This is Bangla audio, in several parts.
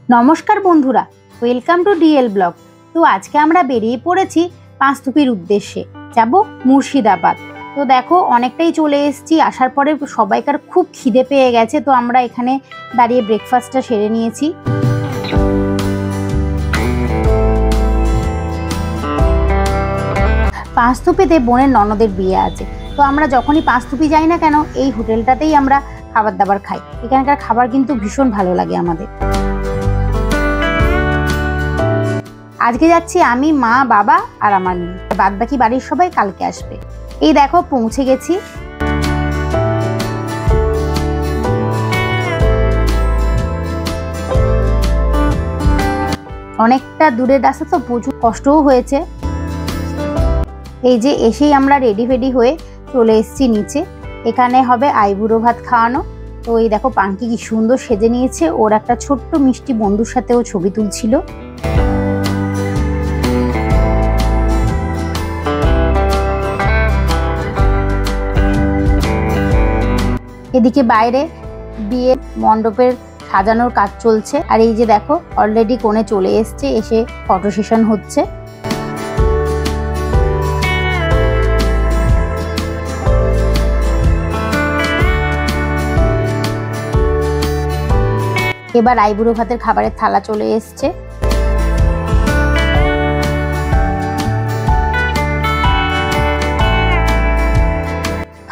नमस्कार बंधुरा वेलकम टू डीएल ब्लग। तो आज के आमरा बेरिये पड़ेছি पाँचथुपिर उद्देश्ये जाबो मुर्शिदाबाद। तो देखो अनेकटाई चले एसेছি, आसार परे सबाइकार खूब खिदे पेये गेছে। तो आमरा एखाने दाड़िये ब्रेकफास्टटा सेरे निয়েছি। पाँचथुपिते बोनेर ननदेर बिये आछे। तो आमरा जखोनी पाँचथुपि जाई ना केन एई होटेलटातेई आमरा खाबार दाबार खाई। एखानकार खाबार किन्तु भीषण भालो लागे आमादेर। आज के जाচ্ছি আমি মা বাবা আর আমার মেয়ে, বাদ বাকি বাড়ির সবাই কালকে আসবে। এই দেখো পৌঁছে গেছি। অনেকটা দূরের রাস্তা, তো প্রচুর কষ্টও হয়েছে। এই যে এসেই আমরা রেডি ফেডি হয়ে চলে এসেছি নিচে। এখানে হবে আইবুড়ো ভাত খাওয়ানো। তো এই দেখো পাঙ্কি কি সুন্দর সেজে নিয়েছে, ওর একটা ছোট্ট মিষ্টি বন্ধুর সাথেও ছবি তুলছিল। এদিকে বাইরে বিয়ে মণ্ডপের সাজানোর কাজ চলছে। আর এই যে দেখো অলরেডি কোণে চলে এসেছে, এসে ফটো সেশন হচ্ছে। এবার আইবুড়ো ভাতের খাবারের থালা চলে এসেছে।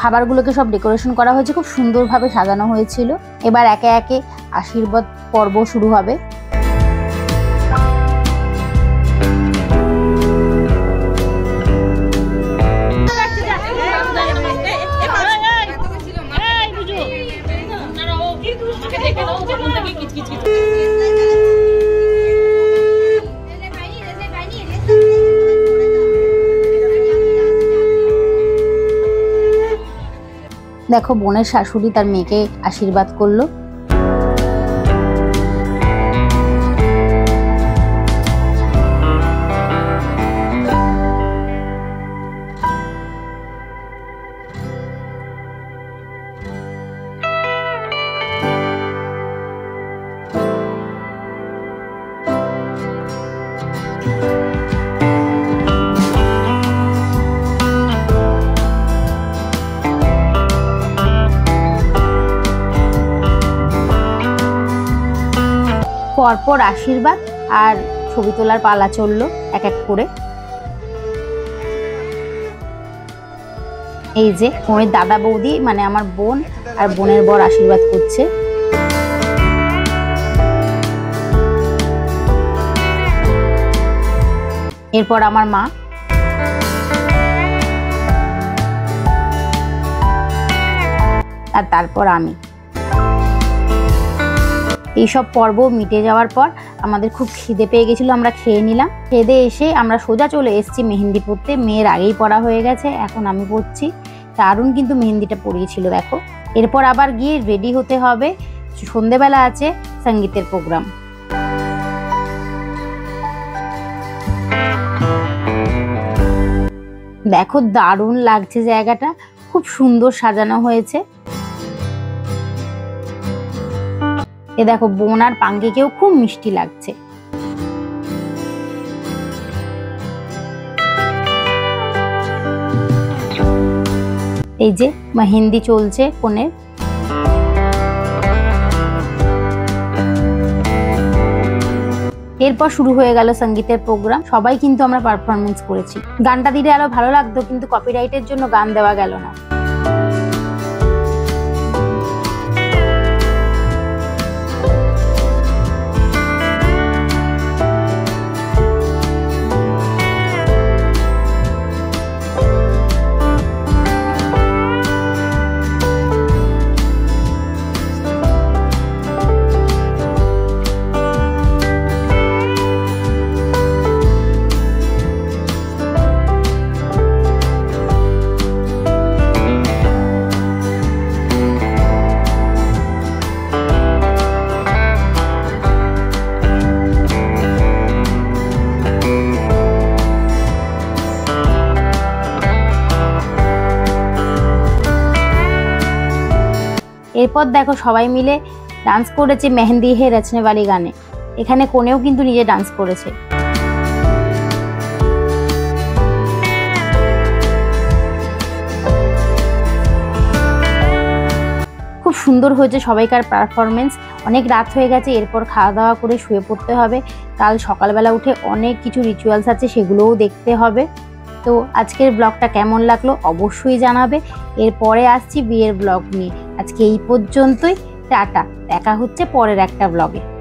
খাবারগুলোকে সব ডেকোরেশন করা হয়েছে, খুব সুন্দরভাবে সাজানো হয়েছিল। এবার একে একে আশীর্বাদ পর্ব শুরু হবে। দেখো বোনের শাশুড়ি তার মেয়েকে আশীর্বাদ করলো। পরপর আশীর্বাদ আর ছবি তোলার পালা চললো এক এক করে। এই যে বোনের দাদা বৌদি মানে আমার বোন আর বোনের বর আশীর্বাদ করছে। এরপর আমার মা, আর তারপর আমি। এইসব পর্ব মিটে যাওয়ার পর আমাদের খুব খিদে পেয়ে গেছিলো, আমরা খেয়ে নিলাম। খেয়ে এসে আমরা সোজা চলে এসেছি মেহেন্দি পড়তে। মেয়ের আগেই পড়া হয়ে গেছে, এখন আমি পড়ছি। দারুণ কিন্তু মেহেন্দিটা পড়িয়েছিল দেখো। এরপর আবার গিয়ে রেডি হতে হবে, সন্ধেবেলা আছে সঙ্গীতের প্রোগ্রাম। দেখো দারুণ লাগছে জায়গাটা, খুব সুন্দর সাজানো হয়েছে। এ দেখো বোন আর পাঙ্কিকেও খুব মিষ্টি লাগছে। এই যে মেহেন্দি চলছে কোণের। এরপর শুরু হয়ে গেল সঙ্গীতের প্রোগ্রাম। সবাই কিন্তু আমরা পারফরমেন্স করেছি। গানটা দিলে আরো ভালো লাগতো, কিন্তু কপিরাইটের জন্য গান দেওয়া গেল না। এরপর দেখো সবাই মিলে ডান্স করেছে মেহেন্দি হে রচনে वाली গানে। এখানে কোনেও কিন্তু নিজে ডান্স করেছে। খুব সুন্দর হয়েছে সবাইকার পারফরমেন্স। অনেক রাত হয়ে গেছে, এরপর খাওয়া দাওয়া করে শুয়ে পড়তে হবে। কাল সকালবেলা উঠে অনেক কিছু রিচুয়ালস আছে, সেগুলোও দেখতে হবে। তো আজকের ব্লগটা কেমন লাগলো অবশ্যই জানাবে। এরপরে আসছি বিয়ের ব্লগ নিয়ে। আজকে এই পর্যন্তই, টাটা, দেখা হচ্ছে পরের একটা ব্লগে।